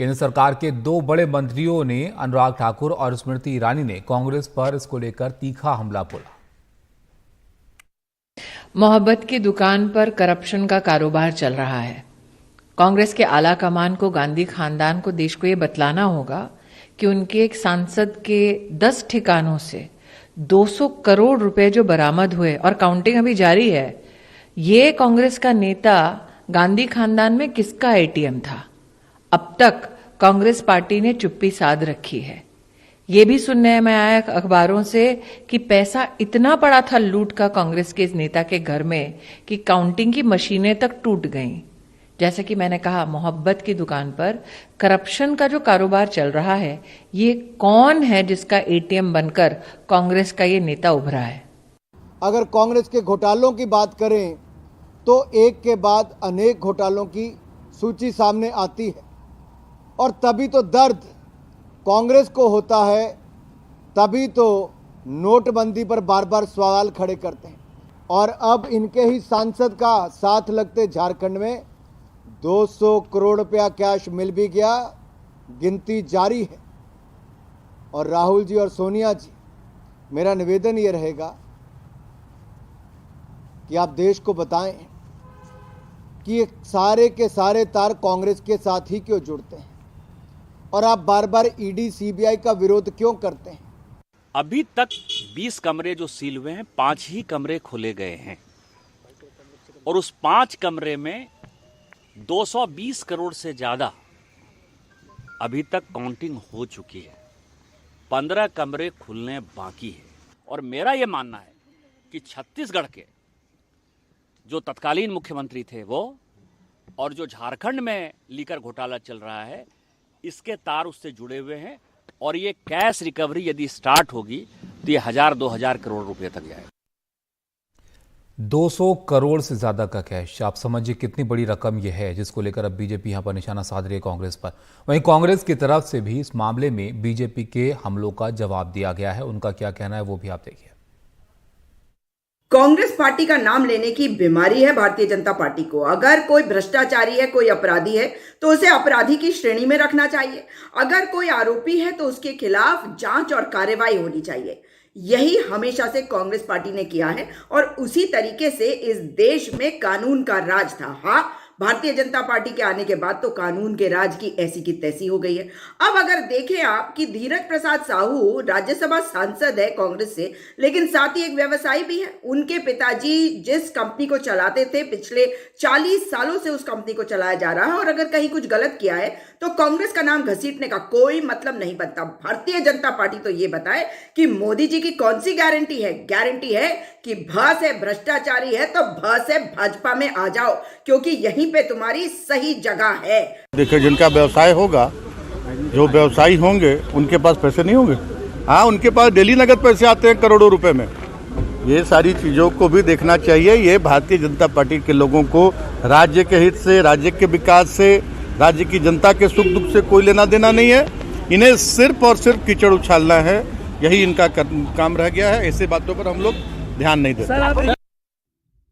केंद्र सरकार के दो बड़े मंत्रियों ने अनुराग ठाकुर और स्मृति ईरानी ने कांग्रेस पर इसको लेकर तीखा हमला बोला। मोहब्बत की दुकान पर करप्शन का कारोबार चल रहा है। कांग्रेस के आला कमान को, गांधी खानदान को, देश को ये बतलाना होगा कि उनके एक सांसद के 10 ठिकानों से 200 करोड़ रुपए जो बरामद हुए और काउंटिंग अभी जारी है, ये कांग्रेस का नेता गांधी खानदान में किसका एटीएम था? अब तक कांग्रेस पार्टी ने चुप्पी साध रखी है। ये भी सुनने में आया अखबारों से कि पैसा इतना पड़ा था लूट का कांग्रेस के इस नेता के घर में कि काउंटिंग की मशीनें तक टूट गईं। जैसे कि मैंने कहा, मोहब्बत की दुकान पर करप्शन का जो कारोबार चल रहा है, ये कौन है जिसका एटीएम बनकर कांग्रेस का ये नेता उभरा है? अगर कांग्रेस के घोटालों की बात करें तो एक के बाद अनेक घोटालों की सूची सामने आती है और तभी तो दर्द कांग्रेस को होता है, तभी तो नोटबंदी पर बार बार सवाल खड़े करते हैं। और अब इनके ही सांसद का साथ लगते झारखंड में 200 करोड़ रुपया कैश मिल भी गया, गिनती जारी है। और राहुल जी और सोनिया जी, मेरा निवेदन ये रहेगा कि आप देश को बताएं कि ये सारे के सारे तार कांग्रेस के साथ ही क्यों जुड़ते हैं और आप बार बार ईडी सीबीआई का विरोध क्यों करते हैं? अभी तक 20 कमरे जो सील हुए हैं, 5 ही कमरे खोले गए हैं और उस 5 कमरे में 220 करोड़ से ज्यादा अभी तक काउंटिंग हो चुकी है। 15 कमरे खुलने बाकी है। और मेरा यह मानना है कि छत्तीसगढ़ के जो तत्कालीन मुख्यमंत्री थे वो, और जो झारखंड में लीकर घोटाला चल रहा है, इसके तार उससे जुड़े हुए हैं। और ये कैश रिकवरी यदि स्टार्ट होगी तो ये 1000-2000 करोड़ रुपए तक जाएगा। 200 करोड़ से ज्यादा का कैश, आप समझिए कितनी बड़ी रकम यह है जिसको लेकर अब बीजेपी यहां पर निशाना साध रही है कांग्रेस पर। वहीं कांग्रेस की तरफ से भी इस मामले में बीजेपी के हमलों का जवाब दिया गया है। उनका क्या कहना है वो भी आप देखिए। कांग्रेस पार्टी का नाम लेने की बीमारी है भारतीय जनता पार्टी को। अगर कोई भ्रष्टाचारी है, कोई अपराधी है, तो उसे अपराधी की श्रेणी में रखना चाहिए। अगर कोई आरोपी है तो उसके खिलाफ जांच और कार्रवाई होनी चाहिए। यही हमेशा से कांग्रेस पार्टी ने किया है और उसी तरीके से इस देश में कानून का राज था। हाँ, भारतीय जनता पार्टी के आने के बाद तो कानून के राज की ऐसी की तैसी हो गई है। अब अगर देखें आप कि धीरज प्रसाद साहू राज्यसभा सांसद है कांग्रेस से, लेकिन साथ ही एक व्यवसायी भी है। उनके पिताजी जिस कंपनी को चलाते थे, पिछले 40 सालों से उस कंपनी को चलाया जा रहा है और अगर कहीं कुछ गलत किया है तो कांग्रेस का नाम घसीटने का कोई मतलब नहीं बनता। भारतीय जनता पार्टी तो ये बताए कि मोदी जी की कौन सी गारंटी है? गारंटी है कि भस है, भ्रष्टाचारी है तो भस है, भाजपा में आ जाओ, क्योंकि यहीं पे तुम्हारी सही जगह है। देखिए, जिनका व्यवसाय होगा, जो व्यवसायी होंगे, उनके पास पैसे नहीं होंगे। हाँ, उनके पास डेली नगद पैसे आते हैं करोड़ों रुपए में। ये सारी चीजों को भी देखना चाहिए। ये भारतीय जनता पार्टी के लोगों को राज्य के हित से, राज्य के विकास से, राज्य की जनता के सुख दुख से कोई लेना देना नहीं है। इन्हें सिर्फ और सिर्फ कीचड़ उछालना है, यही इनका काम रह गया है। ऐसे बातों पर हम लोग ध्यान नहीं देते।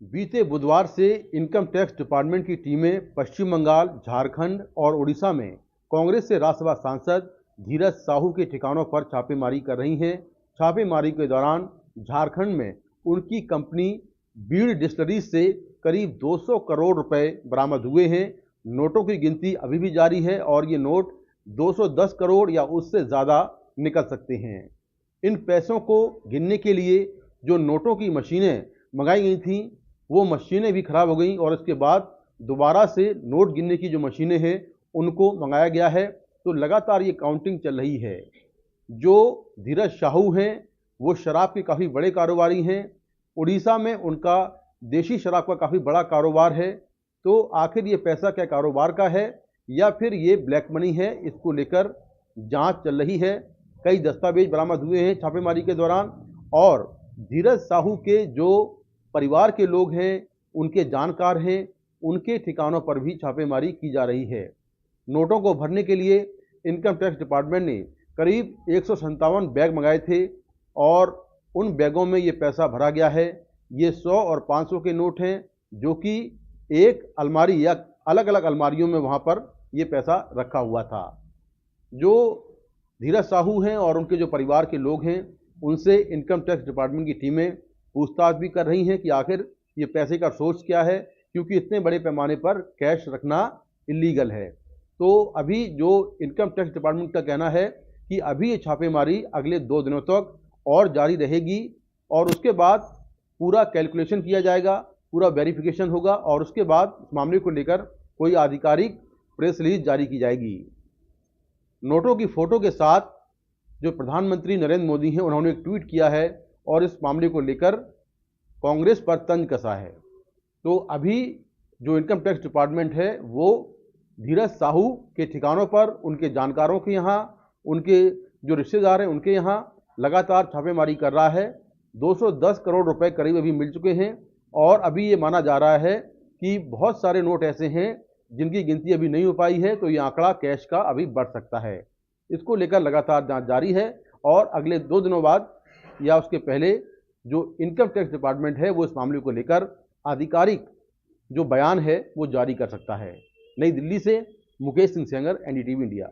बीते बुधवार से इनकम टैक्स डिपार्टमेंट की टीमें पश्चिम बंगाल, झारखंड और उड़ीसा में कांग्रेस से राज्यसभा सांसद धीरज साहू के ठिकानों पर छापेमारी कर रही हैं। छापेमारी के दौरान झारखंड में उनकी कंपनी बीड़ डिस्टिलरी से करीब 200 करोड़ रुपए बरामद हुए हैं। नोटों की गिनती अभी भी जारी है और ये नोट 210 करोड़ या उससे ज़्यादा निकल सकते हैं। इन पैसों को गिनने के लिए जो नोटों की मशीनें मंगाई गई थीं, वो मशीनें भी खराब हो गई और इसके बाद दोबारा से नोट गिनने की जो मशीनें हैं उनको मंगाया गया है। तो लगातार ये काउंटिंग चल रही है। जो धीरज साहू हैं वो शराब के काफ़ी बड़े कारोबारी हैं। उड़ीसा में उनका देशी शराब का काफ़ी बड़ा कारोबार है। तो आखिर ये पैसा क्या कारोबार का है या फिर ये ब्लैक मनी है, इसको लेकर जांच चल रही है। कई दस्तावेज बरामद हुए हैं छापेमारी के दौरान और धीरज साहू के जो परिवार के लोग हैं, उनके जानकार हैं, उनके ठिकानों पर भी छापेमारी की जा रही है। नोटों को भरने के लिए इनकम टैक्स डिपार्टमेंट ने करीब 157 बैग मंगाए थे और उन बैगों में ये पैसा भरा गया है। ये 100 और 500 के नोट हैं जो कि एक अलमारी या अलग अलग अलमारियों में वहाँ पर ये पैसा रखा हुआ था। जो धीरज साहू हैं और उनके जो परिवार के लोग हैं, उनसे इनकम टैक्स डिपार्टमेंट की टीमें पूछताछ भी कर रही हैं कि आखिर ये पैसे का सोर्स क्या है, क्योंकि इतने बड़े पैमाने पर कैश रखना इलीगल है। तो अभी जो इनकम टैक्स डिपार्टमेंट का कहना है कि अभी ये छापेमारी अगले 2 दिनों तक और जारी रहेगी और उसके बाद पूरा कैलकुलेशन किया जाएगा, पूरा वेरिफिकेशन होगा और उसके बाद इस मामले को लेकर कोई आधिकारिक प्रेस रिलीज जारी की जाएगी। नोटों की फोटो के साथ जो प्रधानमंत्री नरेंद्र मोदी हैं, उन्होंने एक ट्वीट किया है और इस मामले को लेकर कांग्रेस पर तंज कसा है। तो अभी जो इनकम टैक्स डिपार्टमेंट है वो धीरज साहू के ठिकानों पर, उनके जानकारों के यहाँ, उनके जो रिश्तेदार हैं उनके यहाँ लगातार छापेमारी कर रहा है। 210 करोड़ रुपए करीब अभी मिल चुके हैं और अभी ये माना जा रहा है कि बहुत सारे नोट ऐसे हैं जिनकी गिनती अभी नहीं हो पाई है, तो ये आंकड़ा कैश का अभी बढ़ सकता है। इसको लेकर लगातार जांच जारी है और अगले 2 दिनों बाद या उसके पहले जो इनकम टैक्स डिपार्टमेंट है वो इस मामले को लेकर आधिकारिक जो बयान है वो जारी कर सकता है। नई दिल्ली से मुकेश सिंह सेंगर, एनडीटीवी इंडिया।